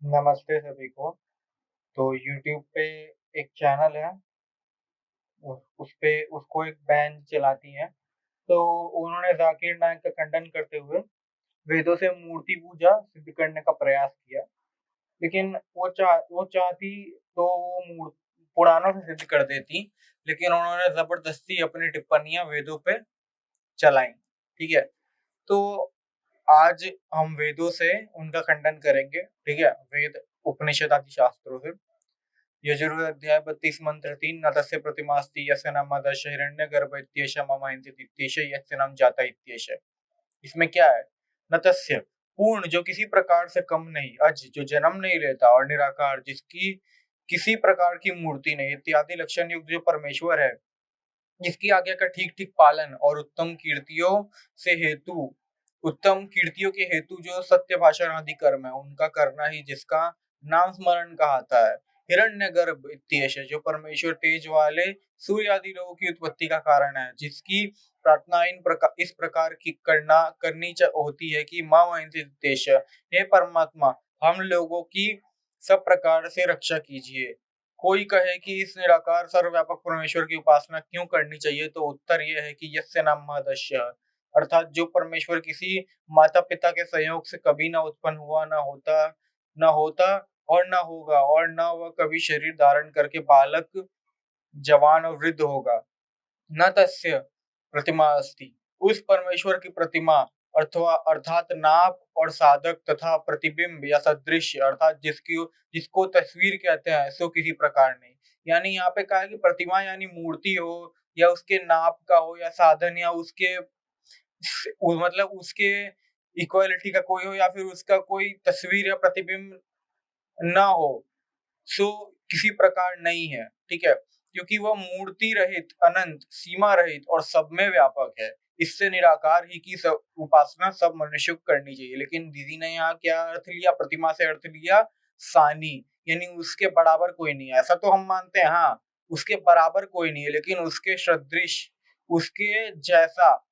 नमस्ते सभी को। तो यूट्यूब पे एक चैनल है, उसपे उसको एक बहन चलाती हैं। तो उन्होंने ज़ाकिर नाइक का खंडन करते हुए वेदों से मूर्ति पूजा सिद्ध करने का प्रयास किया। लेकिन वो चाहती तो वो पुराणों से सिद्ध कर देती, लेकिन उन्होंने ज़बरदस्ती अपनी टिप्पणियाँ वेदों पे चलाई। ठीक है? तो आज हम वेदों से उनका खंडन करेंगे। ठीक है? वेद, उपनिषद आदि शास्त्रों से। यजुर्वेद अध्याय 32 मंत्र 3 न तस्य प्रतिमास्ति यस्य नाम दश हिरण्यगर्भ इत्येष मम इत्येष यस्य नाम जाता इत्येष। इसमें क्या है? न तस्य पूर्ण, जो किसी प्रकार से कम नहीं, अज जो जन्म नहीं लेता, और निराकार जिसकी किसी प्रकार की मूर्ति नहीं, इत्यादि लक्षण युक्त जो परमेश्वर है, जिसकी आज्ञा का ठीक ठीक पालन और उत्तम कीर्तियों के हेतु जो सत्य भाषण आदि कर्म है उनका करना ही जिसका नाम स्मरण कहता है। हिरण्यगर्भ इत्येष, जो परमेश्वर तेज वाले सूर्य आदि लोगों की उत्पत्ति का कारण है, जिसकी प्रार्थना इस प्रकार की करनी होती है कि माँ देश, हे परमात्मा, हम लोगों की सब प्रकार से रक्षा कीजिए। कोई कहे कि इस निराकार सर्वव्यापक परमेश्वर की उपासना क्यों करनी चाहिए, तो उत्तर यह है कि यस्य नाम महदस्य, अर्थात जो परमेश्वर किसी माता पिता के संयोग से कभी ना उत्पन्न हुआ, ना होता और ना होगा, और ना वह कभी शरीर धारण करके बालक, जवान और वृद्ध होगा। न तस्य प्रतिमा अस्ति, उस परमेश्वर की प्रतिमा अथवा अर्थात नाप और साधक तथा प्रतिबिंब या सदृश, अर्थात जिसको तस्वीर कहते हैं, सो किसी प्रकार नहीं। यानी यहाँ पे कहा है कि प्रतिमा यानी मूर्ति हो, या उसके नाप का हो, या साधन, या मतलब उसके इक्वालिटी का कोई हो, या फिर उसका कोई तस्वीर या प्रतिबिंब ना हो, सो किसी प्रकार नहीं है। ठीक है? क्योंकि वह मूर्ति रहित, अनंत, सीमा रहित और सब में व्यापक है। इससे निराकार ही की सब उपासना सब मनुष्य को करनी चाहिए। लेकिन दीदी ने यहाँ क्या अर्थ लिया? प्रतिमा से अर्थ लिया सानी, यानी उसके बराबर कोई नहीं है। ऐसा तो हम मानते हैं, हाँ, उसके बराबर कोई नहीं है, लेकिन उसके सदृश, उसके जैसा,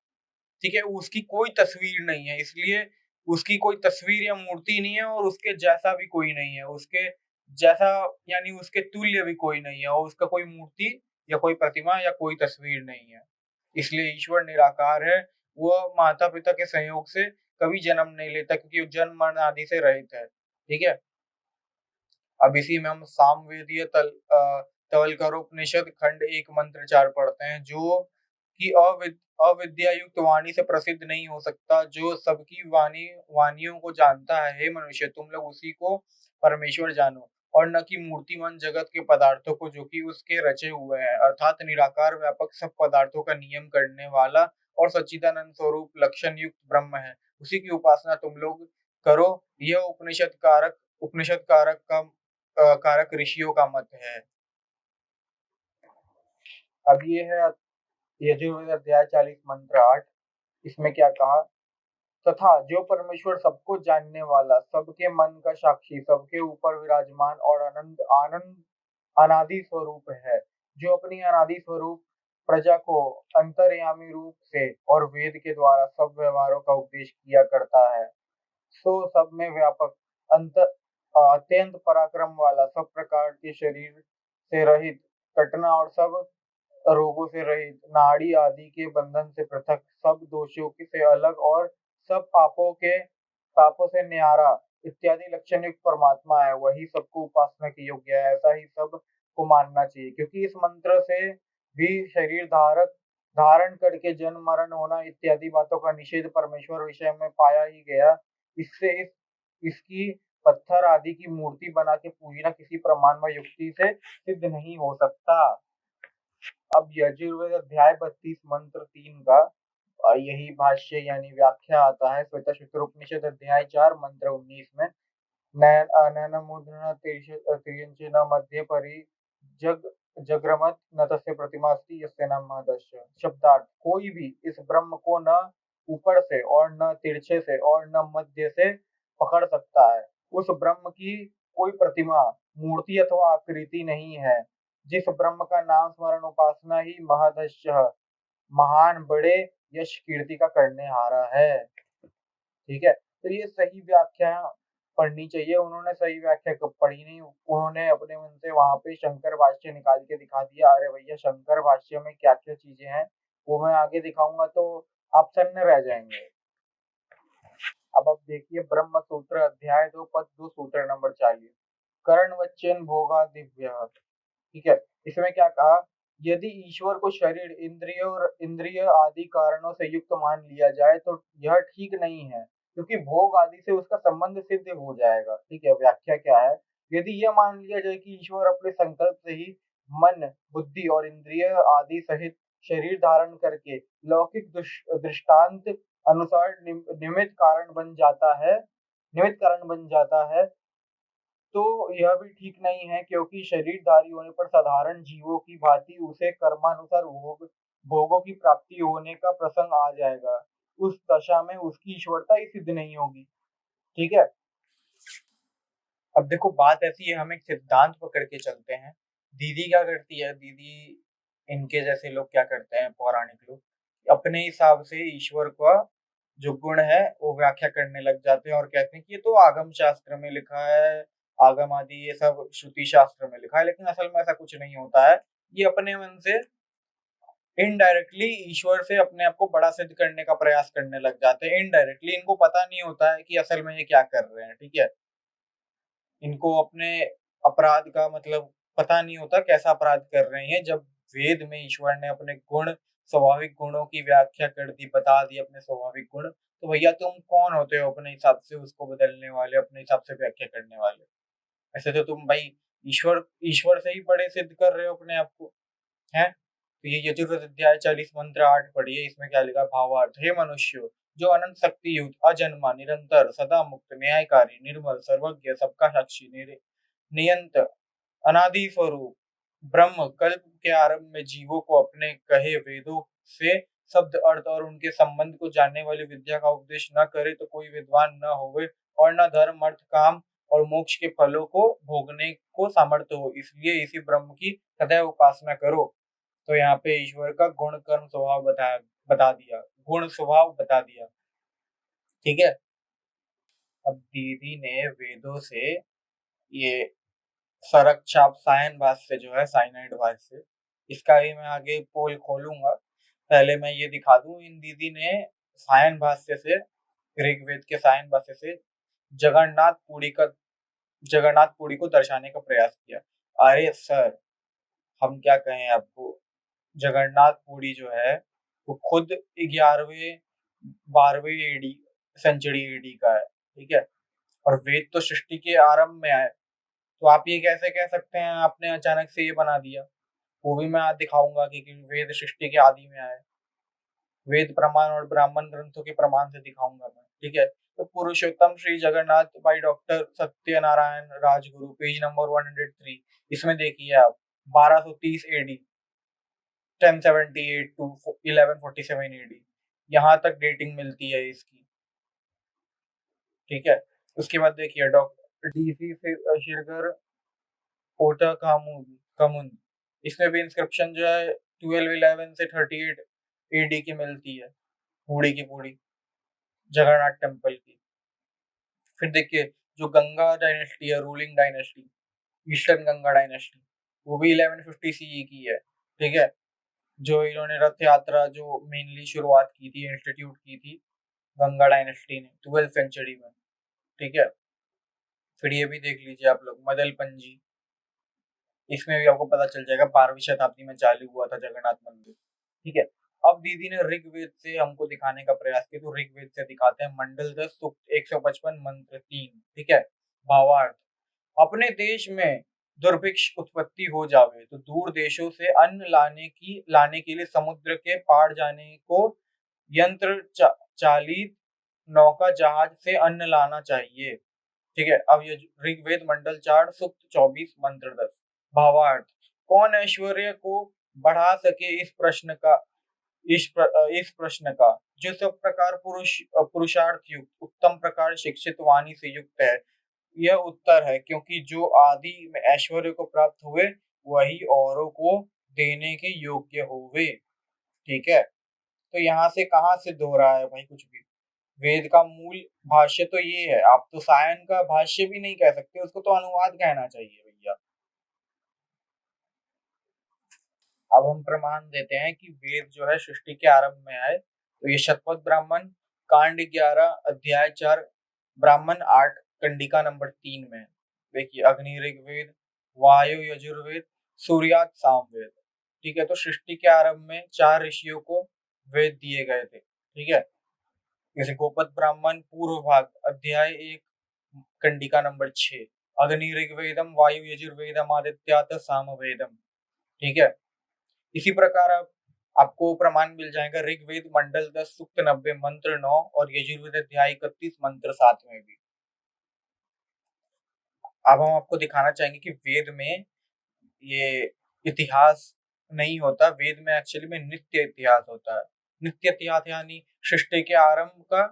ठीक है, उसकी कोई तस्वीर नहीं है, इसलिए उसकी कोई तस्वीर या मूर्ति नहीं है, और उसके जैसा भी कोई नहीं है, उसके जैसा यानी उसके तुल्य भी कोई नहीं है, और उसका कोई मूर्ति या कोई प्रतिमा या कोई तस्वीर नहीं है। इसलिए ईश्वर निराकार है। वह माता पिता के संयोग से कभी जन्म नहीं लेता, क्योंकि वो जन्म मरण आदि से रहित है। ठीक है? अब इसी में हम सामवेदीय तवलकरोपनिषद खंड 1 मंत्र 4 पढ़ते हैं, जो कि अविद्या युक्त वाणी से प्रसिद्ध नहीं हो सकता, जो सबकी वाणियों को जानता है। हे मनुष्य, तुम लोग उसी को परमेश्वर जानो, और न कि मूर्तिमान जगत के पदार्थों को, जो कि उसके रचे हुए हैं, अर्थात निराकार व्यापक सब पदार्थों का नियम करने वाला और सच्चिदानंद स्वरूप लक्षण युक्त ब्रह्म है। उसी की उपासना तुम लोग करो। यह उपनिषद कारक ऋषियों का मत है। अब ये है यजुर्वेद अध्याय 40 मंत्र 8। इसमें क्या कहा? तथा जो परमेश्वर सबको जानने वाला, सबके मन का साक्षी, सबके ऊपर विराजमान और अनंत आनंद अनादि स्वरूप है, जो अपनी अनादि स्वरूप प्रजा को अंतर्यामी रूप से और वेद के द्वारा सब व्यवहारों का उपदेश किया करता है, सो सब में व्यापक, अत्यंत पराक्रम वाला, सब प्रकार के शरीर से रहित, कटना और सब रोगों से रहित, नाड़ी आदि के बंधन से पृथक, सब दोषों से अलग, और सब पापों से न्यारा, इत्यादि लक्षण युक्त परमात्मा है। वही सबको उपासना की योग्य है। ऐसा ही सब को मानना चाहिए, क्योंकि इस मंत्र से भी शरीर धारण करके जन्म मरण होना इत्यादि बातों का निषेध परमेश्वर विषय में पाया ही गया। इससे इसकी पत्थर आदि की मूर्ति बना के पूजना किसी प्रमाण व युक्ति से सिद्ध नहीं हो सकता। अब यजुर्वेद अध्याय 32 मंत्र 3 का यही भाष्य यानी व्याख्या आता है। श्वेतशुत्र उपनिषद अध्याय 4 मंत्र 19 में नयनमुद्रण तिर्यंचन मध्ये परि जग जग्रमत न तस्य प्रतिमास्ति यस्य नाम महदस्य। शब्दार्थ: कोई भी इस ब्रह्म को न ऊपर से और न तिरछे से और न मध्य से पकड़ सकता है। उस ब्रह्म की कोई प्रतिमा, मूर्ति अथवा आकृति नहीं है। जिस ब्रह्म का नाम स्मरण उपासना ही महदस्य, महान, बड़े यश कीर्ति का करने हारा है। ठीक है? तो ये सही व्याख्या पढ़नी चाहिए। उन्होंने सही व्याख्या कब पढ़ी नहीं, उन्होंने अपने मन से वहां पे शंकर भाष्य निकाल के दिखा दिया। अरे भैया, शंकर भाष्य में क्या क्या चीजें हैं वो मैं आगे दिखाऊंगा तो आप सन्न रह जाएंगे। अब देखिए, ब्रह्म सूत्र अध्याय 2 पद 2 सूत्र नंबर 40, कर्ण वच्चन भोगा दिव्य। ठीक है, इसमें क्या कहा, यदि ईश्वर को शरीर, इंद्रिय और इंद्रिय आदि कारणों से युक्त मान लिया जाए तो यह ठीक नहीं है, क्योंकि भोग आदि से उसका संबंध सिद्ध हो जाएगा। ठीक है, व्याख्या क्या है, यदि यह मान लिया जाए कि ईश्वर अपने संकल्प से ही मन, बुद्धि और इंद्रिय आदि सहित शरीर धारण करके लौकिक दृष्टांत अनुसार निमित्त कारण बन जाता है, तो यह भी ठीक नहीं है, क्योंकि शरीरधारी होने पर साधारण जीवों की भांति उसे कर्मानुसार भोगों की प्राप्ति होने का प्रसंग आ जाएगा। उस दशा में उसकी ईश्वरता ही सिद्ध नहीं होगी। ठीक है, अब देखो बात ऐसी है, हम एक सिद्धांत पकड़ के चलते हैं। दीदी क्या करती है, दीदी इनके जैसे लोग क्या करते हैं, पौराणिक लोग अपने हिसाब से ईश्वर का जो गुण है वो व्याख्या करने लग जाते हैं और कहते हैं कि ये तो आगम शास्त्र में लिखा है, आगम आदि ये सब श्रुति शास्त्र में लिखा है। लेकिन असल में ऐसा कुछ नहीं होता है। ये अपने मन से इनडायरेक्टली ईश्वर से अपने आप को बड़ा सिद्ध करने का प्रयास करने लग जाते हैं। इनडायरेक्टली इनको पता नहीं होता है कि असल में ये क्या कर रहे हैं। ठीक है, इनको अपने अपराध का मतलब पता नहीं होता, कैसा अपराध कर रहे हैं। जब वेद में ईश्वर ने अपने गुण, स्वाभाविक गुणों की व्याख्या कर दी, बता दी अपने स्वाभाविक गुण, तो भैया तुम कौन होते हो अपने हिसाब से उसको बदलने वाले, अपने हिसाब से व्याख्या करने वाले। ऐसे तो तुम भाई ईश्वर ईश्वर से ही बड़े सिद्ध कर रहे हो अपने आप को, है। तो ये यजुर्वेद अध्याय 40 मंत्र 8 पढ़िए, इसमें क्या लिखा, भावार्थ, हे मनुष्य, जो अनंत शक्ति युक्त, अजन्मा, निरंतर, सदा मुक्त, न्यायकारी, निर्मल, सर्वज्ञ, सबका साक्षी, नियंत, अनादि स्वरूप ब्रह्म कल्प के आरंभ में जीवों को अपने कहे वेदों से शब्द अर्थ और उनके संबंध को जानने वाली विद्या का उपदेश न करे तो कोई विद्वान न होवे, और न धर्म, अर्थ, काम और मोक्ष के फलों को भोगने को सामर्थ्य हो। इसलिए इसी ब्रह्म की सदैव उपासना करो। तो यहाँ पे ईश्वर का गुण, कर्म, स्वभाव बता दिया, गुण स्वभाव बता दिया। ठीक है, अब दीदी ने वेदों से ये सरक छाप सायन भाष्य जो है, साइनाइड भाष्य, इसका ही मैं आगे पोल खोलूंगा। पहले मैं ये दिखा दूं, इन दीदी ने सायन भाष्य से, ऋग्वेद के सायन भाष्य से जगन्नाथ पुरी को दर्शाने का प्रयास किया। अरे सर, हम क्या कहें आपको, जगन्नाथ पुरी जो है वो खुद 11वें 12वें एडी सेंचुरी एडी का है। ठीक है, और वेद तो सृष्टि के आरंभ में आए, तो आप ये कैसे कह सकते हैं आपने अचानक से ये बना दिया। वो भी मैं आज दिखाऊंगा कि वेद सृष्टि के आदि में आए, वेद प्रमाण और ब्राह्मण ग्रंथों के प्रमाण से दिखाऊंगा मैं। ठीक है, तो Purushottam Shri Jagannath by doctor Satyanarayan Rajguru, page number 103, इसमें देखिए आप 1230 एडी, 1078 टू 1147 एडी, यहाँ तक डेटिंग मिलती है इसकी। ठीक है, उसके बाद देखिए डॉक्टर डीसी शिरगर ओटा कामुन, इसमें भी इंस्क्रिप्शन जो है 1211 से 38 एडी की मिलती है, पूरी की पूरी जगन्नाथ टेम्पल की। फिर देखिए जो गंगा डायनेस्टी है, ruling dynasty, eastern Ganga dynasty, वो भी 1150 सीई की है। ठीक है, जो इन्होंने रथ यात्रा जो मेनली शुरुआत की थी, इंस्टीट्यूट की थी गंगा डायनेस्टी ने 12th सेंचुरी में। ठीक है, फिर ये भी देख लीजिए आप लोग, मदल पंजी, इसमें भी आपको पता चल जाएगा 12वीं शताब्दी में चालू हुआ था जगन्नाथ मंदिर। ठीक है, अब दीदी ने ऋग्वेद से हमको दिखाने का प्रयास किया, तो ऋग्वेद से दिखाते हैं, मंडल 10 सूक्त 155 मंत्र 3। ठीक है, भावार्थ, अपने देश में दुर्भिक्ष उत्पत्ति हो जावे तो दूर देशों से अन्न लाने के लिए समुद्र के पार जाने को यंत्र चालित नौका जहाज से अन्न लाना चाहिए। ठीक है, अब ये ऋग्वेद मंडल 4 सूक्त 24 मंत्र 10। भावार्थ, कौन ऐश्वर्य को बढ़ा सके इस प्रश्न का, जो सब प्रकार पुरुषार्थ युक्त, उत्तम प्रकार शिक्षित वाणी से युक्त है। यह उत्तर है, क्योंकि जो आदि में ऐश्वर्य को प्राप्त हुए वही औरों को देने के योग्य होवे। ठीक है, तो यहाँ से कहाँ सिद्ध हो रहा है भाई कुछ भी, वेद का मूल भाष्य तो ये है, आप तो सायन का भाष्य भी नहीं कह सकते, उसको तो अनुवाद कहना चाहिए भैया। अब हम प्रमाण देते हैं कि वेद जो है सृष्टि के आरंभ में आए, तो ये शतपथ ब्राह्मण कांड 11 अध्याय 4 ब्राह्मण 8 कंडिका नंबर 3 में। देखिए, अग्नि ऋग्वेद, वायु यजुर्वेद, सूर्यात सामवेद। ठीक है, तो सृष्टि के आरंभ में 4 ऋषियों को वेद दिए गए थे। ठीक है, जैसे गोपद ब्राह्मण पूर्व भाग अध्याय 1 कंडिका नंबर 6, अग्नि ऋग्वेदम वायु यजुर्वेदम आदित्यात सामवेदम। ठीक है, इसी प्रकार आपको प्रमाण मिल जाएगा ऋग्वेद मंडल 10 सूक्त 90 मंत्र 9 और यजुर्वेद अध्याय 31 मंत्र 7 में भी। अब हम आपको दिखाना चाहेंगे कि वेद में ये इतिहास नहीं होता, वेद में एक्चुअली में नित्य इतिहास होता है। नित्य इतिहास यानी सृष्टि के आरंभ का,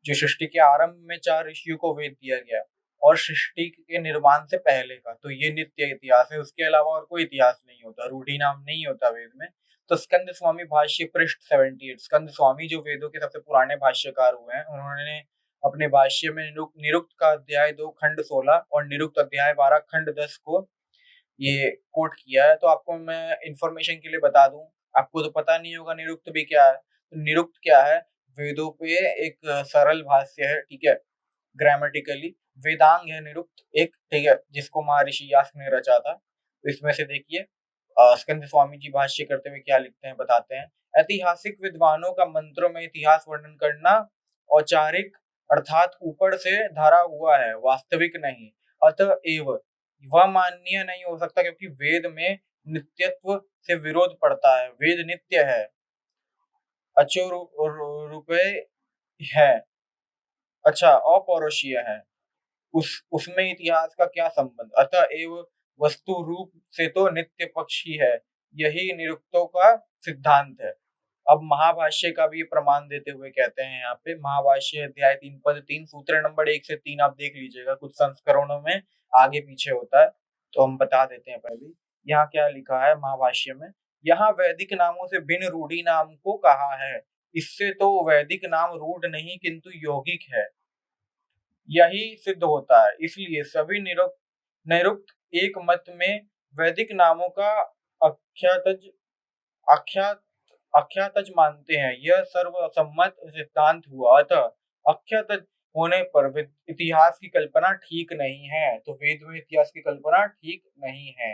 जो सृष्टि के आरंभ में 4 ऋषियों को वेद दिया गया और सृष्टि के निर्माण से पहले का, तो ये नित्य इतिहास है। उसके अलावा और कोई इतिहास नहीं होता, रूढ़ी नाम नहीं होता वेद में। तो स्कंद स्वामी भाष्य पृष्ठ 78, स्कंद स्वामी जो वेदों के सबसे पुराने भाष्यकार हुए हैं, उन्होंने अपने भाष्य में निरुक्त का अध्याय 2 खंड 16 और निरुक्त अध्याय 12 खंड 10 को ये कोट किया है। तो आपको मैं इंफॉर्मेशन के लिए बता दूं, आपको तो पता नहीं होगा निरुक्त भी क्या है। तो निरुक्त क्या है, वेदों पे एक सरल भाष्य है। ठीक है, ग्रामेटिकली वेदांग है निरुक्त एक। ठीक है, जिसको महर्षि यास्क ने रचा था। तो इसमें से देखिए स्कंद स्वामी जी भाष्य करते हुए क्या लिखते हैं, बताते हैं। ऐतिहासिक विद्वानों का मंत्रों में इतिहास वर्णन करना औपचारिक अर्थात ऊपर से धरा हुआ है, वास्तविक नहीं। अतएव वह मान्य नहीं हो सकता, क्योंकि वेद में नित्यत्व से विरोध पड़ता है। वेद नित्य है, अचो रूपे है, अच्छा अपौरुषीय है, उसमें इतिहास का क्या संबंध। अतएव वस्तु रूप से तो नित्य पक्षी है, यही निरुक्तों का सिद्धांत है। अब महाभाष्य का भी प्रमाण देते हुए कहते हैं यहाँ पे, महाभाष्य अध्याय 3 पद 3 सूत्र नंबर 1 से 3 आप देख लीजिएगा, कुछ संस्करणों में आगे पीछे होता है, तो हम बता देते हैं पहले। यहाँ क्या लिखा है महाभाष्य में, यहाँ वैदिक नामों से भिन्न रूढ़ी नाम को कहा है, इससे तो वैदिक नाम रूढ़ नहीं किंतु यौगिक है, यही सिद्ध होता है। इसलिए सभी निरुक्त एक मत में वैदिक नामों का अख्यातज आख्या आख्यातज मानते हैं, यह सर्वसम्मत सिद्धांत हुआ। अतः आख्यातज होने पर इतिहास की कल्पना ठीक नहीं है। तो वेद में इतिहास की कल्पना ठीक नहीं है।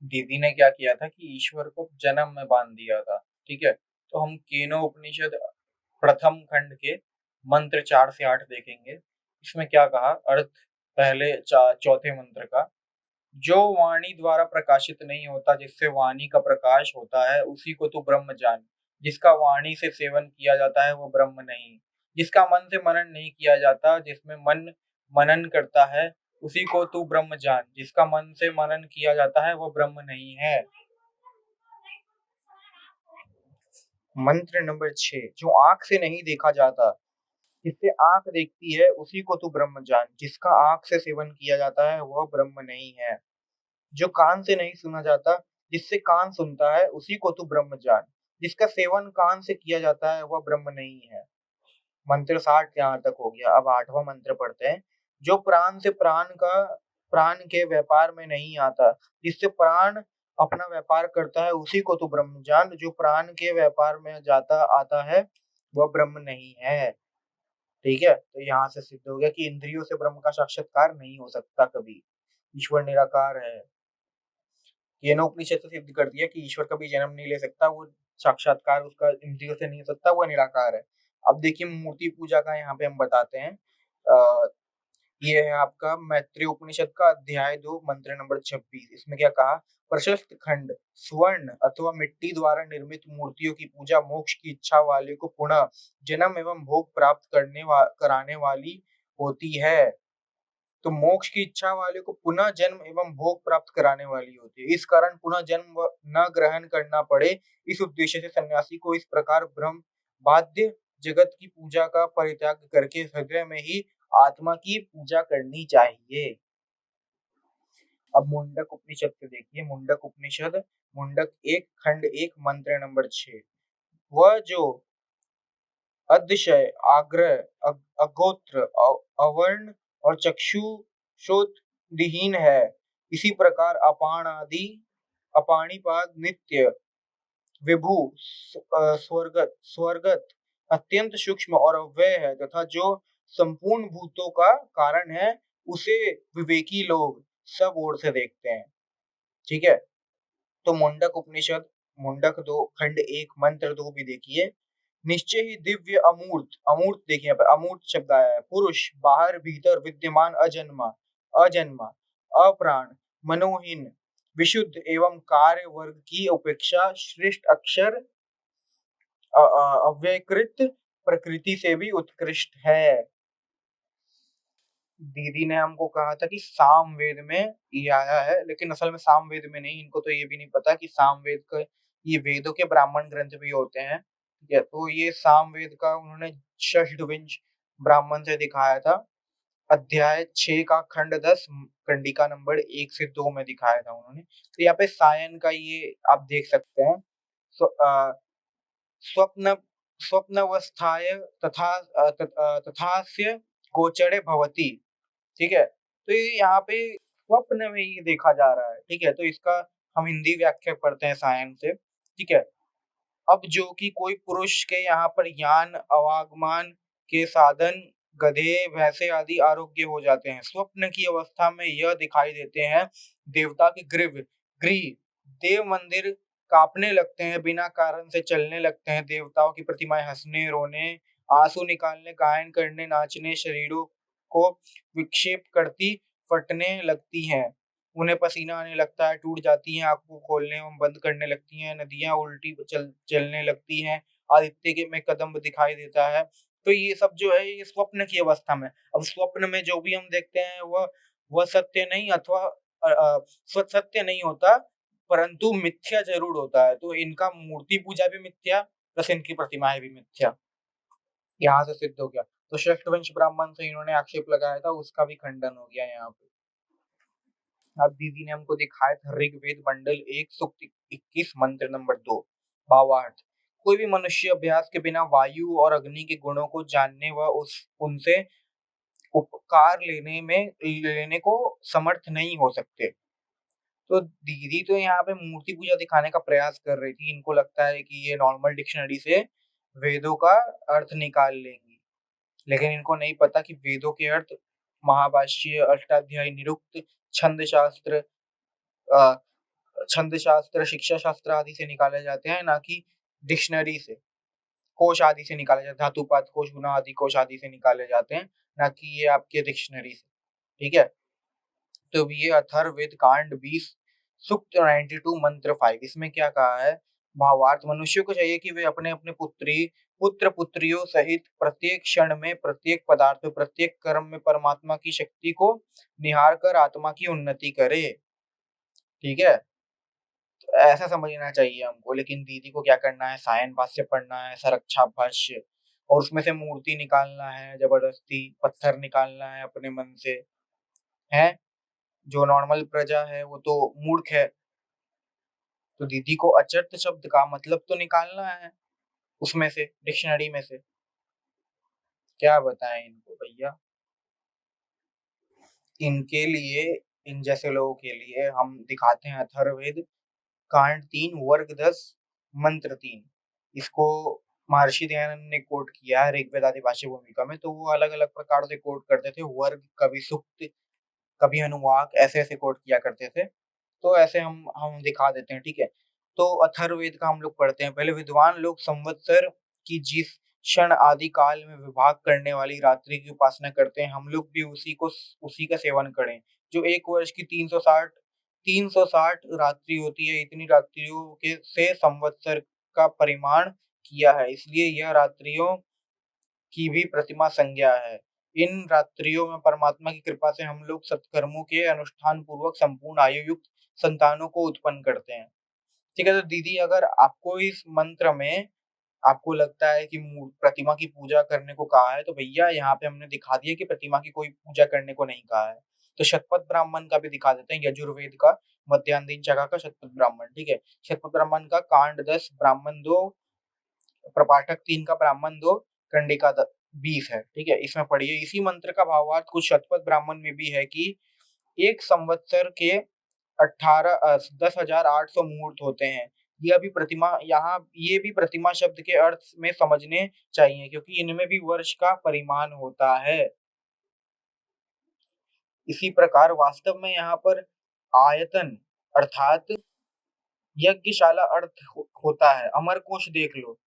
दीदी ने क्या किया था कि ईश्वर को जन्म में बांध दिया था। ठीक है, तो हम केनो उपनिषद प्रथम खंड के मंत्र 4 से 8 देखेंगे। इसमें क्या कहा, अर्थ पहले चौथे मंत्र का, जो वाणी द्वारा प्रकाशित नहीं होता, जिससे वाणी का प्रकाश होता है, उसी को तू ब्रह्म जान। जिसका वाणी से सेवन किया जाता है वो ब्रह्म नहीं। जिसका मन से मनन नहीं किया जाता, जिसमें मन मनन करता है, उसी को तू ब्रह्म जान। जिसका मन से मनन किया जाता है वो ब्रह्म नहीं है। मंत्र नंबर 6, जो आंख से नहीं देखा जाता, जिससे आंख देखती है, उसी को तू ब्रह्म जान। जिसका आंख से सेवन किया जाता है वह ब्रह्म नहीं है। जो कान से नहीं सुना जाता, जिससे कान सुनता है, उसी को तू ब्रह्म जान। जिसका सेवन कान से किया जाता है वह ब्रह्म नहीं है। मंत्र 60 यहाँ तक हो गया। अब 8वां मंत्र पढ़ते हैं। जो प्राण से प्राण के व्यापार में नहीं आता, जिससे प्राण अपना व्यापार करता है, उसी को तू ब्रह्म जान। जो प्राण के व्यापार में जाता आता है वह ब्रह्म नहीं है। ठीक है, तो यहाँ से सिद्ध हो गया कि इंद्रियों से ब्रह्म का साक्षात्कार नहीं हो सकता कभी। ईश्वर निराकार है। केनोपनिषद से सिद्ध कर दिया कि ईश्वर कभी जन्म नहीं ले सकता, वो साक्षात्कार उसका इंद्रियों से नहीं हो सकता, वो निराकार है। अब देखिए मूर्ति पूजा का यहाँ पे हम बताते हैं। ये है आपका मैत्रेय उपनिषद का अध्याय 2 मंत्र नंबर 26। इसमें क्या कहा, प्रशस्त खंड स्वर्ण अथवा मिट्टी द्वारा निर्मित मूर्तियों की पूजा मोक्ष की इच्छा वाले को पुनः जन्म एवं भोग प्राप्त कराने वाली होती है। तो मोक्ष की इच्छा वाले को पुनः जन्म एवं भोग प्राप्त कराने वाली होती है। इस कारण पुनः जन्म न ग्रहण करना पड़े, इस उद्देश्य से सन्यासी को इस प्रकार ब्रह्म बाध्य जगत की पूजा का परित्याग करके हृदय में ही आत्मा की पूजा करनी चाहिए। अब मुंडक उपनिषद से देखिए, मुंडक उपनिषद मुंडक 1 खंड 1 मंत्र नंबर 6। वह जो अतिशय, आग्रह, अगोत्र, अवर्ण और चक्षुषोतविहीन है। इसी प्रकार अपान आदि अपाणिपाद नित्य विभु स्वर्गत स्वर्गत अत्यंत सूक्ष्म और अव्यय है तथा जो संपूर्ण भूतों का कारण है उसे विवेकी लोग सब ओर से देखते हैं। ठीक है, तो मुंडक उपनिषद मुंडक 2 खंड 1 मंत्र 2 भी देखिए। निश्चय ही दिव्य अमूर्त, अमूर्त देखिए यहाँ पे अमूर्त शब्द आया है, पुरुष बाहर भीतर विद्यमान अजन्मा, अजन्मा, अप्राण, मनोहीन, विशुद्ध एवं कार्य वर्ग की उपेक्षा श्रेष्ठ अक्षर अव्यकृत प्रकृति से भी उत्कृष्ट है। दीदी ने हमको कहा था कि सामवेद में ये आया है, लेकिन असल में सामवेद में नहीं, इनको तो ये भी नहीं पता कि सामवेद का ये वेदों के ब्राह्मण ग्रंथ भी होते हैं। ठीक है, तो ये सामवेद का उन्होंने षष्ठविंश ब्राह्मण से दिखाया था, अध्याय 6 का खंड 10 कंडिका नंबर 1 से 2 में दिखाया था उन्होंने। तो यहाँ पे सायन का ये आप देख सकते हैं, स्वप्न स्वप्नावस्थाय तथास्य गोचरे भवति। ठीक है, तो ये यहाँ पे स्वप्न में ये देखा जा रहा है। ठीक है, तो इसका हम हिंदी व्याख्या पढ़ते हैं सायन से। ठीक है, अब जो कि कोई पुरुष के यहाँ पर ज्ञान अवागमान के साधन गधे भैंसे आदि आरोग्य हो जाते हैं। स्वप्न की अवस्था में यह दिखाई देते हैं देवता के गृह देव मंदिर कांपने लगते हैं, बिना कारण से चलने लगते हैं, देवताओं की प्रतिमाएं हंसने रोने आंसू निकालने गायन करने नाचने शरीरों को विक्षेप करती फटने लगती हैं, उन्हें पसीना आने लगता है, टूट जाती हैं, आंखों को खोलने एवं बंद करने लगती हैं, नदियां उल्टी चलने लगती हैं, आदित्य के में कदम्ब दिखाई देता है। तो ये सब जो है ये स्वप्न की अवस्था में। अब स्वप्न में जो भी हम देखते हैं वह सत्य नहीं अथवा सत्य नहीं होता, परंतु मिथ्या जरूर होता है। तो इनका मूर्ति पूजा भी मिथ्या प्लस इनकी प्रतिमाएं भी मिथ्या, यहाँ से सिद्ध हो गया। तो षष्ठवंश ब्राह्मण से इन्होंने आक्षेप लगाया था, उसका भी खंडन हो गया यहाँ पे। अब दीदी ने हमको दिखाया था ऋग्वेद मंडल 1 सूक्त 21 मंत्र नंबर 2 भावार्थ। कोई भी मनुष्य अभ्यास के बिना वायु और अग्नि के गुणों को जानने व उनसे उपकार लेने को समर्थ नहीं हो सकते। तो दीदी तो यहाँ पे मूर्ति पूजा दिखाने का प्रयास कर रही थी, इनको लगता है कि ये नॉर्मल डिक्शनरी से वेदों का अर्थ निकाल लेंगी, लेकिन इनको नहीं पता कि वेदों के अर्थ महाभाष्य अष्टाध्यायी निरुक्त छंद शास्त्र छंद शास्त्र शिक्षा शास्त्र आदि से निकाले जाते हैं, ना कि डिक्शनरी से कोश आदि से निकाले जाते हैं, धातुपात कोश गुना आदि कोश आदि से निकाले जाते हैं, ना कि ये आपके डिक्शनरी से। ठीक है, तो ये अथर्ववेद कांड 20 सूक्त 92 मंत्र 5, इसमें क्या कहा है भावार्थ। मनुष्य को चाहिए कि वे अपने अपने पुत्र पुत्रियों सहित प्रत्येक क्षण में प्रत्येक पदार्थ में प्रत्येक कर्म में परमात्मा की शक्ति को निहार कर आत्मा की उन्नति करे। ठीक है, तो ऐसा समझना चाहिए हमको। लेकिन दीदी को क्या करना है, सायन भाष्य पढ़ना है, सरक्षा भाष्य, और उसमें से मूर्ति निकालना है, जबरदस्ती पत्थर निकालना है अपने मन से। है जो नॉर्मल प्रजा है वो तो मूर्ख है, तो दीदी को अचर्त शब्द का मतलब तो निकालना है उसमें से डिक्शनरी में से। क्या बताएं इनको भैया, इनके लिए इन जैसे लोगों के लिए हम दिखाते हैं अथर्ववेद कांड 3 वर्ग 10 मंत्र 3। इसको महर्षि दयानंद ने कोट किया है ऋग्वेद आदि भाष्य भूमिका में। तो वो अलग अलग प्रकार से कोट करते थे, वर्ग कभी सुक्त कभी अनुवाक, ऐसे ऐसे कोट किया करते थे। तो ऐसे हम दिखा देते हैं। ठीक है, तो अथर्ववेद का हम लोग पढ़ते हैं। पहले विद्वान लोग संवत्सर की जिस क्षण आदि काल में विभाग करने वाली रात्रि की उपासना करते हैं, हम लोग भी उसी का सेवन करें। जो एक वर्ष की 360 रात्रि होती है, इतनी रात्रियों के से संवत्सर का परिमाण किया है, इसलिए यह रात्रियों की भी प्रतिमा संज्ञा है। इन रात्रियों में परमात्मा की कृपा से हम लोग सत्कर्मों के अनुष्ठान पूर्वक संपूर्ण आयु युक्त संतानों को उत्पन्न करते हैं। ठीक है, तो दीदी अगर आपको इस मंत्र में आपको लगता है कि प्रतिमा की पूजा करने को कहा है, तो भैया यहाँ पे हमने दिखा दिया कि प्रतिमा की कोई पूजा करने को नहीं कहा है। तो शतपथ ब्राह्मण का भी दिखा देते हैं, यजुर्वेद का मध्यान्ह जगह का शतपथ ब्राह्मण। ठीक है, शतपथ ब्राह्मण का कांड 10 ब्राह्मण 2 प्रपाठक 3 का ब्राह्मण 2 कंडिका 20 है, ठीक है। इसमें पढ़िए, इसी मंत्र का भावार्थ कुछ शतपथ ब्राह्मण में भी है कि एक संवत्सर के 10,800 मुहूर्त होते हैं। यह भी प्रतिमा यहाँ ये भी प्रतिमा शब्द के अर्थ में समझने चाहिए, क्योंकि इनमें भी वर्ष का परिमाण होता है। इसी प्रकार वास्तव में यहाँ पर आयतन अर्थात यज्ञशाला अर्थ होता है। अमरकोश देख लो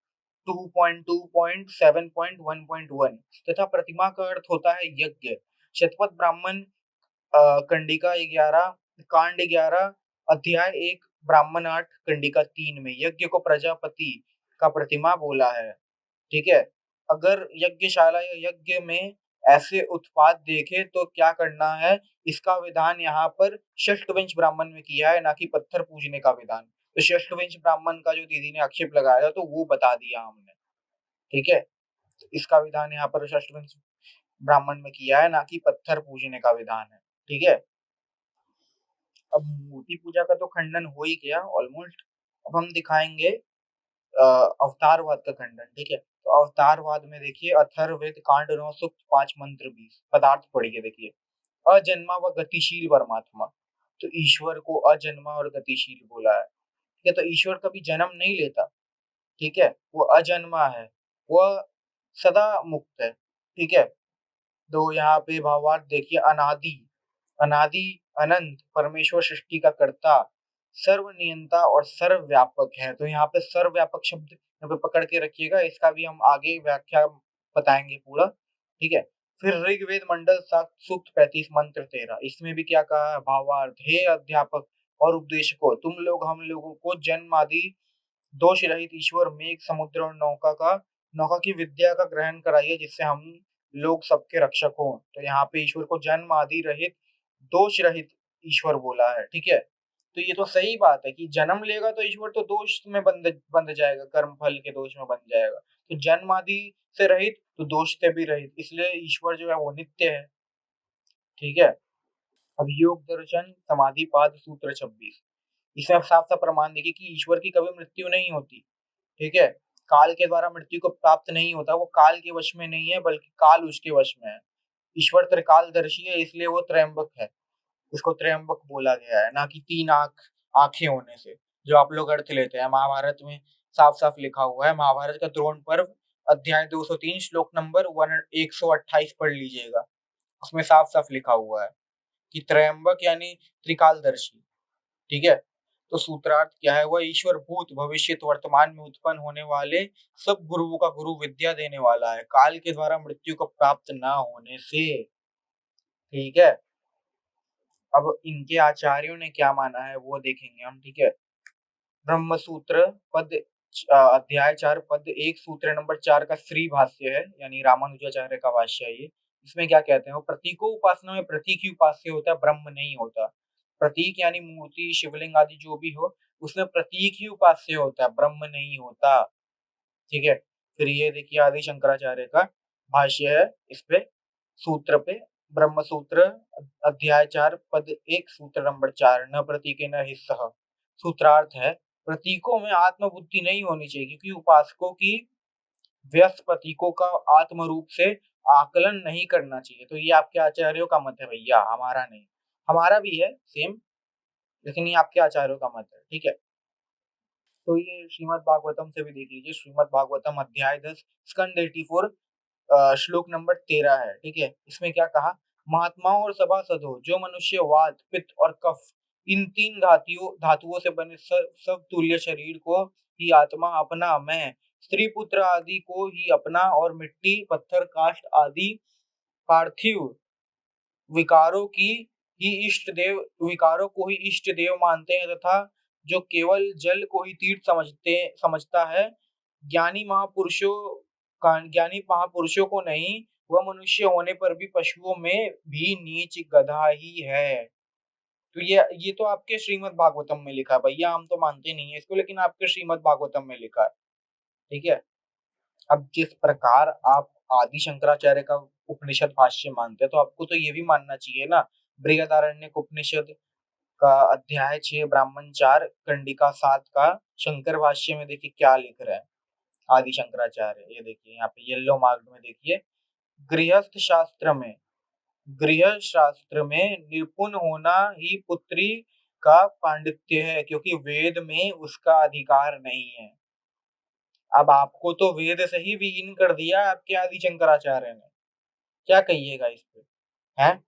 2.2.7.1.1 तथा प्रतिमा का अर्थ होता है यज्ञ। शतपथ ब्राह्मण कंडिका 11 कांड 11 अध्याय 1 ब्राह्मण 8 कंडिका 3 में यज्ञ को प्रजापति का प्रतिमा बोला है, ठीक है। अगर यज्ञशाला या यज्ञ में ऐसे उत्पाद देखे तो क्या करना है, इसका विधान यहाँ पर षष्ठवंश ब्राह्मण में किया है, ना कि पत्थर पूजने का विधान। तो षष्ठवंश ब्राह्मण का जो दीदी ने आक्षेप लगाया था तो वो बता दिया हमने, ठीक है। तो इसका विधान यहाँ पर षष्ठवंश ब्राह्मण में किया है, ना कि पत्थर पूजने का विधान है, ठीक है। अब मूर्ति पूजा का तो खंडन हो ही गया ऑलमोस्ट। अब हम दिखाएंगे अवतारवाद का खंडन, ठीक है। तो अवतारवाद में देखिए अथर्ववेद कांड 9 सूक्त 5 मंत्र 20 पदार्थ पढ़िए। देखिए अजन्मा व गतिशील परमात्मा, तो ईश्वर को अजन्मा और गतिशील बोला है, ठीक है। तो ईश्वर कभी जन्म नहीं लेता, ठीक है, वो अजन्मा है, वह सदा मुक्त है, ठीक है। तो यहाँ पे भावार्थ देखिए अनादि अनादि अनंत परमेश्वर सृष्टि का कर्ता सर्वनियंता और सर्वव्यापक है। तो यहाँ पे सर्वव्यापक शब्द यहाँ पे पकड़ के रखिएगा, इसका भी हम आगे व्याख्या बताएंगे पूरा, ठीक है। फिर ऋग्वेद मंडल 7 सूक्त 35 मंत्र 13, इसमें भी क्या कहा है, भावार्थ हे अध्यापक और उपदेशकों, तुम लोग हम लोगों को जन्म आदि दोष रहित ईश्वर मेघ समुद्र और नौका की विद्या का ग्रहण कराइए, जिससे हम लोग सबके रक्षक हो। तो यहाँ पे ईश्वर को जन्म आदि रहित दोष रहित ईश्वर बोला है, ठीक है। तो ये तो सही बात है कि जन्म लेगा तो ईश्वर तो दोष में बंध जाएगा, कर्म फल के दोष में बंध जाएगा। तो जन्म आदि से रहित तो दोष से भी रहित, इसलिए ईश्वर जो है वो नित्य है, ठीक है। अब योग दर्शन समाधि पाद सूत्र 26, इसमें साफ साफ प्रमाण देखिए कि ईश्वर की कभी मृत्यु नहीं होती, ठीक है। काल के द्वारा मृत्यु को प्राप्त नहीं होता, वो काल के वश में नहीं है बल्कि काल उसके वश में है। ईश्वर त्रिकालदर्शी है, इसलिए वो त्रयंबक है, उसको त्रयंबक बोला गया है, ना कि तीन आंखें होने से जो आप लोग अर्थ लेते हैं। महाभारत में साफ साफ लिखा हुआ है, महाभारत का द्रोण पर्व अध्याय 203 श्लोक नंबर 128 पढ़ लीजिएगा, उसमें साफ साफ लिखा हुआ है कि त्रयंबक यानी त्रिकालदर्शी, ठीक है। तो सूत्रार्थ क्या है, वह ईश्वर भूत भविष्य वर्तमान में उत्पन्न होने वाले सब गुरुओं का गुरु विद्या देने वाला है, काल के द्वारा मृत्यु को प्राप्त न होने से, ठीक है। अब इनके आचार्यों ने क्या माना है वो देखेंगे हम, ठीक है। ब्रह्म सूत्र पद अध्याय 4 पद 1 सूत्र नंबर 4 का श्री भाष्य है, यानी रामानुजाचार्य का भाष्य है ये। इसमें क्या कहते हैं, वो प्रतीकों उपासना में प्रतीक ही उपास्य होता है, ब्रह्म नहीं होता। प्रतीक यानी मूर्ति शिवलिंग आदि जो भी हो उसमें प्रतीक ही उपास्य होता है, ब्रह्म नहीं होता, ठीक है। फिर ये देखिए आदि शंकराचार्य का भाष्य है इस पे सूत्र पे, ब्रह्म सूत्र अध्याय 4 पद 1 सूत्र नंबर 4, न प्रतीके न हिस्सा। सूत्रार्थ है प्रतीकों में आत्म बुद्धि नहीं होनी चाहिए, क्योंकि उपासकों की व्यस्त प्रतीकों का आत्म रूप से आकलन नहीं करना चाहिए। तो ये आपके आचार्यों का मत है भैया, हमारा नहीं। हमारा भी है सेम, लेकिन ये आपके आचार्यों का मत है, ठीक है। तो ये श्रीमद् भागवतम से भी देख लीजिए, श्रीमद् भागवतम अध्याय 10 स्कंद 84 श्लोक नंबर 13 है, ठीक है। इसमें क्या कहा, महात्माओं और सभासदों, जो मनुष्य वात पित्त और कफ इन तीन धातुओं से बने सब तुल्य शरीर को ही आत्मा अपना, मैं स्त्री पुत्र आदि को ही अपना और मिट्टी पत्थर काष्ठ आदि पार्थिव विकारों की ही इष्ट देव विकारों को ही इष्ट देव मानते हैं, तथा जो केवल जल को ही तीर्थ समझता है, ज्ञानी महापुरुषों को नहीं, वह मनुष्य होने पर भी पशुओं में भी नीच गधा ही है। तो ये तो आपके श्रीमद् भागवतम में लिखा है भैया, हम तो मानते नहीं है इसको, लेकिन आपके श्रीमद् भागवतम में लिखा है, ठीक है। अब जिस प्रकार आप आदि शंकराचार्य का उपनिषद भाष्य मानते हैं, तो आपको तो ये भी मानना चाहिए ना, बृहदारण्यक उपनिषद का अध्याय 6 ब्राह्मण 4 कंडिका 7 का शंकर भाष्य में देखिए क्या लिख रहा है, आदि शंकराचार्य। ये देखिए यहाँ पे येलो मार्क में देखिए, गृहस्थ शास्त्र में, गृह शास्त्र में निपुण होना ही पुत्री का पांडित्य है, क्योंकि वेद में उसका अधिकार नहीं है। अब आपको तो वेद से ही विहीन कर दिया आपके आदि शंकराचार्य ने, क्या कहिएगा इस पे, हैं?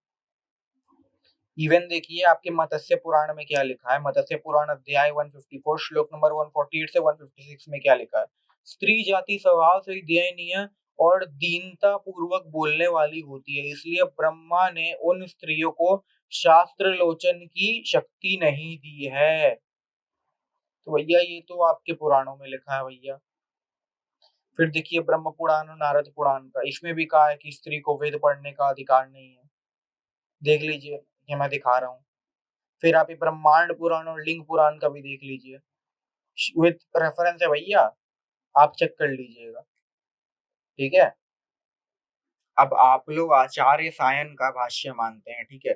इवन देखिए आपके मत्स्य पुराण में क्या लिखा है, मत्स्य पुराण अध्याय 154 श्लोक नंबर 148 से 156 में क्या लिखा है, स्त्री जाति स्वभाव से दयनीय और दीनता पूर्वक बोलने वाली होती है, इसलिए ब्रह्मा ने उन स्त्रियों को शास्त्र लोचन की शक्ति नहीं दी है। तो भैया ये तो आपके पुराणों में लिखा है भैया। फिर देखिए ब्रह्म पुराण और नारद पुराण का, इसमें भी कहा है कि स्त्री को वेद पढ़ने का अधिकार नहीं है। देख लीजिए, ये मैं दिखा रहा हूँ। फिर आप ये ब्रह्मांड पुराण और लिंग पुराण का भी देख लीजिए, विद रेफरेंस है भैया, आप चेक कर लीजिएगा, ठीक है। अब आप लोग आचार्य सायन का भाष्य मानते हैं, ठीक है,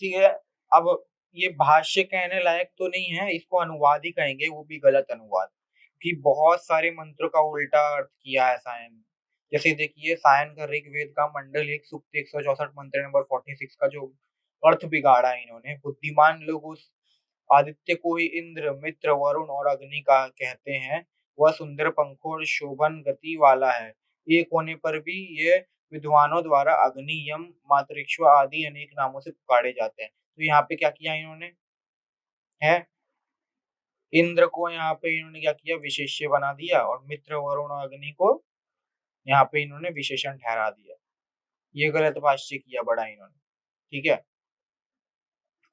ठीक है। अब ये भाष्य कहने लायक तो नहीं है, इसको अनुवाद ही कहेंगे, वो भी गलत अनुवाद, कि बहुत सारे मंत्रों का उल्टा अर्थ किया है सायन ने। जैसे देखिए सायन का ऋग्वेद का मंडल 1 सूक्त 164 मंत्र नंबर 46 का जो अर्थ बिगाड़ा है इन्होंने, बुद्धिमान लोग उस आदित्य को ही इंद्र, मित्र, वरुण और अग्नि का कहते हैं। वह सुंदर पंखों और शोभन गति वाला है। एक होने पर भी ये विद्वानों द्वारा अग्नि, यम, मातृक्ष आदि अनेक नामों से पुकारे जाते हैं। तो यहाँ पे क्या किया इन्होंने, है इंद्र को यहाँ पे इन्होंने क्या किया, विशेष्य बना दिया, और मित्र, वरुण और अग्नि को यहाँ पे इन्होंने विशेषण ठहरा दिया। ये गलत भाष्य किया बड़ा इन्होंने, ठीक है।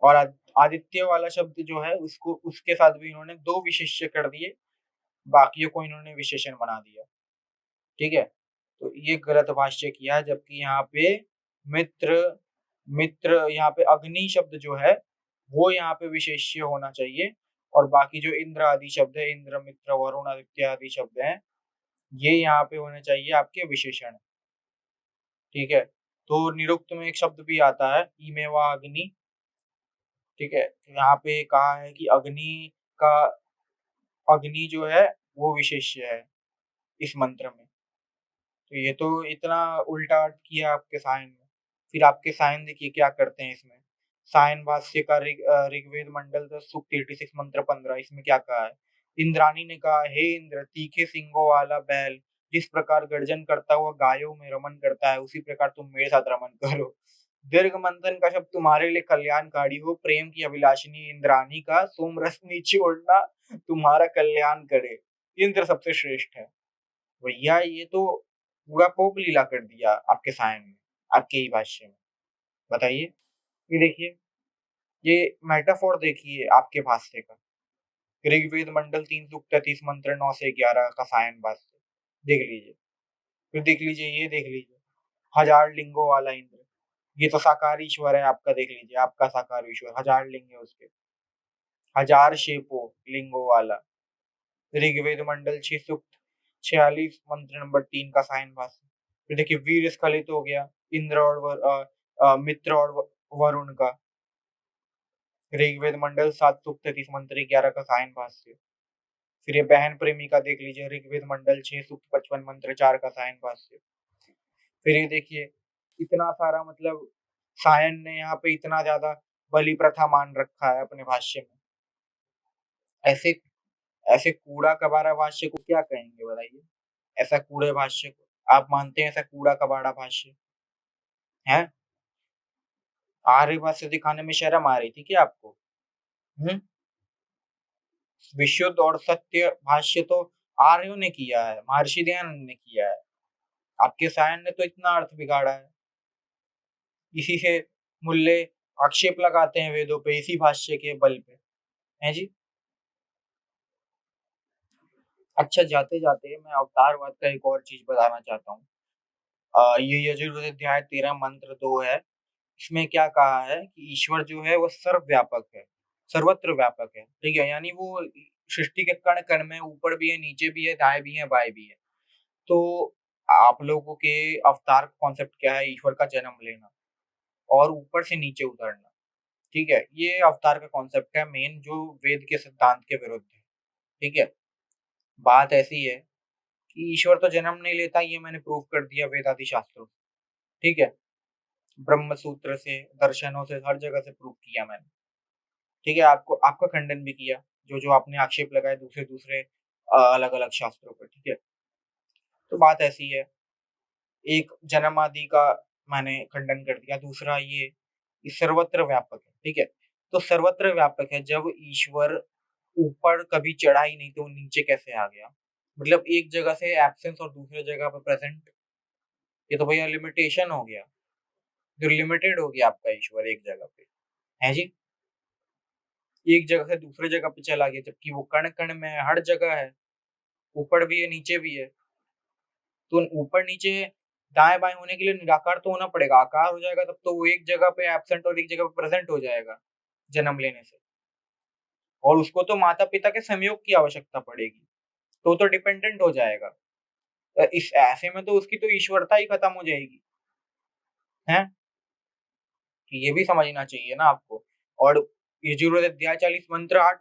और आदित्य वाला शब्द जो है उसको, उसके साथ भी इन्होंने दो विशेष्य कर दिए, बाकियों को इन्होंने विशेषण बना दिया, ठीक है। तो ये गलत भाष्य किया, जबकि यहाँ पे मित्र, मित्र यहाँ पे अग्नि शब्द जो है वो यहाँ पे विशेष्य होना चाहिए, और बाकी जो इंद्र आदि शब्द है, इंद्र, मित्र, वरुण, आदित्य आदि शब्द हैं, ये यहाँ पे होने चाहिए आपके विशेषण, ठीक है। तो निरुक्त में एक शब्द भी आता है ईमेवा अग्नि, ठीक है। तो यहाँ पे कहा है कि अग्नि का, अग्नि जो है वो विशेष्य है इस मंत्र में। तो ये तो इतना उल्टा अर्थ किया आपके सायन में। फिर आपके सायन देखिए क्या करते हैं इसमें, सायन भाष्य का ऋग्वेद मंडल 10 सूक्त 86 मंत्र 15, इसमें क्या कहा है, इंद्राणी ने कहा, हे इंद्र, तीखे सिंगों वाला बैल जिस प्रकार गर्जन करता हुआ गायों में रमन करता है, उसी प्रकार तुम मेरे साथ रमन करो। दीर्घ मंथन का शब्द तुम्हारे लिए कल्याणकारी हो, प्रेम की अभिलाषिनी इंद्राणी का सोमरस नीचे उड़ना तुम्हारा कल्याण करे, इंद्र सबसे श्रेष्ठ है। भैया ये तो पूरा पोप लीला कर दिया आपके सायन में, आपके ही भाष्य में, बताइए। ये देखिए, ये मेटाफोर देखिए आपके भाष्य का, ऋग्वेद मंडल 3 सूक्त 33 मंत्र 9 से 11 का सायन भाष्य देख लीजिए। फिर देख लीजिए, ये देख लीजिए, हजार लिंगों वाला इंद्र, ये तो साकार ईश्वर है आपका, देख लीजिए आपका साकार ईश्वर, हजार लिंग है उसके, हजार शेपो लिंगों वाला, ऋग्वेद मंडल 6 सूक्त 46 मंत्र नंबर 3 का सायन भाष्य। फिर देखिए वीर स्खलित हो गया, इंद्र और मित्र और वरुण का, ऋग्वेद मंडल 7 सूक्त 33 मंत्र 11 का सायन भाष्य। फिर ये बहन प्रेमी का देख लीजिए, ऋग्वेद मंडल 6 सूक्त 55 मंत्र 4 का सायन भाष्य। फिर ये देखिए इतना सारा, मतलब सायन ने यहाँ पे इतना ज्यादा बलि प्रथा मान रखा है अपने भाष्य में। ऐसे ऐसे कूड़ा कबाड़ा भाष्य को क्या कहेंगे बताइए, ऐसा कूड़े भाष्य को आप मानते हैं, ऐसा कूड़ा कबाड़ा भाष्य है? आर्य भाष्य दिखाने में शर्म आ रही थी क्या आपको? हम्म, विशुद्ध और सत्य भाष्य तो आर्यों ने किया है, महर्षि दयानंद ने किया है, आपके सायन ने तो इतना अर्थ बिगाड़ा है। इसी से मूल्य आक्षेप लगाते हैं वेदों पे, इसी भाष्य के बल पे, है जी। अच्छा, जाते जाते मैं अवतारवाद का एक और चीज बताना चाहता हूँ। ये यजुर्वेद अध्याय 13 मंत्र 2 है। इसमें क्या कहा है कि ईश्वर जो है वो सर्वव्यापक है, सर्वत्र व्यापक है, ठीक है। यानी वो सृष्टि के कण कण में, ऊपर भी है, नीचे भी है, दाएं भी है, बाएं भी है। तो आप लोगों के अवतार कॉन्सेप्ट क्या है, ईश्वर का जन्म लेना और ऊपर से नीचे उतरना, ठीक है। ये अवतार का कॉन्सेप्ट है मेन, जो वेद के सिद्धांत के विरुद्ध है, ठीक है। बात ऐसी है कि ईश्वर तो जन्म नहीं लेता, ये मैंने प्रूव कर दिया वेद आदि शास्त्रों, ठीक है, ब्रह्म सूत्र से, दर्शनों से, हर जगह से प्रूव किया मैंने, ठीक है, आपको आपका खंडन भी किया, जो जो आपने आक्षेप लगाए दूसरे दूसरे अलग अलग शास्त्रों पर, ठीक है। तो बात ऐसी है, एक जन्म आदि का मैंने खंडन कर दिया, दूसरा ये सर्वत्र व्यापक है, ठीक है। तो सर्वत्र व्यापक है, जब ईश्वर ऊपर कभी चढ़ा ही नहीं तो नीचे कैसे आ गया? मतलब एक जगह से एब्सेंस और दूसरे जगह पे प्रेजेंट, ये तो भैया लिमिटेशन हो गया, जो लिमिटेड हो गया आपका ईश्वर एक जगह पे, है जी? एक जगह से दूसरे जगह पे चला गया, जबकि वो कण-कण में है, हर जगह है, ऊपर भी है, नीचे भी है। तो ऊपर-नीचे, दाएँ-बाएँ होने के लिए निराकार तो होना पड़ेगा, आकार हो जाएगा तब तो वो एक जगह पे एब्सेंट और एक जगह पे प्रेजेंट हो जाएगा, जन्म लेने से। और उसको तो माता-पिता के संयोग की आवश्यकता पड़ेगी, तो डिपेंडेंट हो जाएगा। इस ऐसे में तो उसकी तो ईश्वरता ही खत्म हो जाएगी, हैं? ये भी समझना चाहिए ना आपको। और यजुर्वेद अध्याय 40 मंत्र 8 में